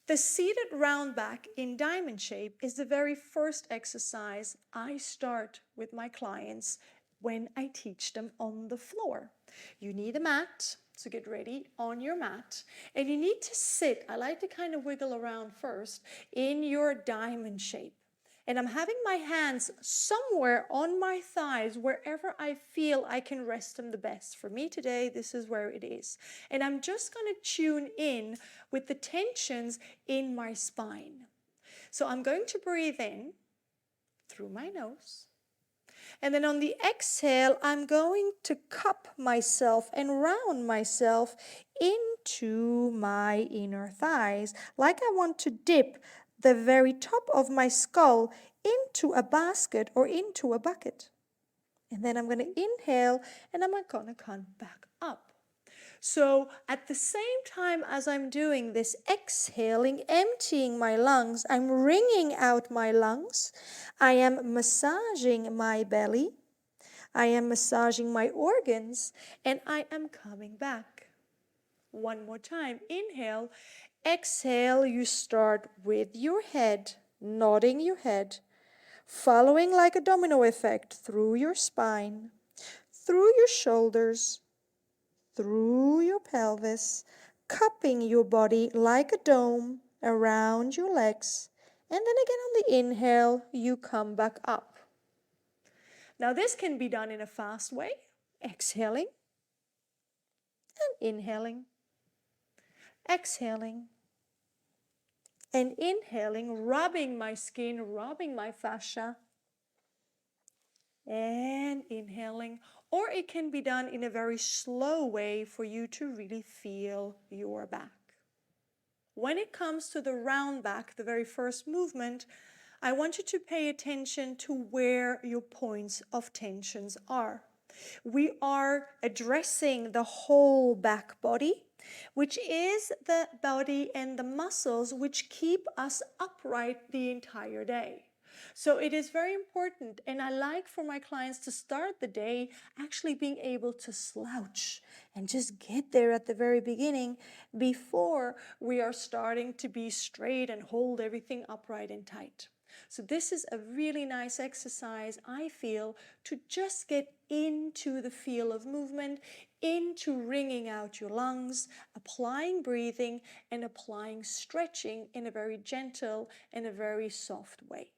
The seated round back in diamond shape is the very first exercise I start with my clients when I teach them on the floor. You need a mat, so get ready on your mat. And you need to sit, I like to kind of wiggle around first, in your diamond shape. And I'm having my hands somewhere on my thighs, wherever I feel I can rest them the best. For me today, this is where it is. And I'm just going to tune in with the tensions in my spine. So I'm going to breathe in through my nose. And then on the exhale, I'm going to cup myself and round myself into my inner thighs, like I want to dip the very top of my skull into a basket or into a bucket. And then I'm going to inhale and I'm going to come back up. So at the same time as I'm doing this, exhaling, emptying my lungs, I'm wringing out my lungs. I am massaging my belly. I am massaging my organs, and I am coming back. One more time. Inhale. Exhale, you start with your head, nodding your head, following like a domino effect through your spine, through your shoulders, through your pelvis, cupping your body like a dome around your legs. And then again on the inhale, you come back up. Now this can be done in a fast way, exhaling and inhaling, exhaling and inhaling, rubbing my skin, rubbing my fascia, and inhaling. Or it can be done in a very slow way for you to really feel your back. When it comes to the round back, the very first movement, I want you to pay attention to where your points of tensions are. We are addressing the whole back body, which is the body and the muscles which keep us upright the entire day. So it is very important, and I like for my clients to start the day actually being able to slouch and just get there at the very beginning before we are starting to be straight and hold everything upright and tight. So this is a really nice exercise, I feel, to just get into the feel of movement, into wringing out your lungs, applying breathing, and applying stretching in a very gentle and a very soft way.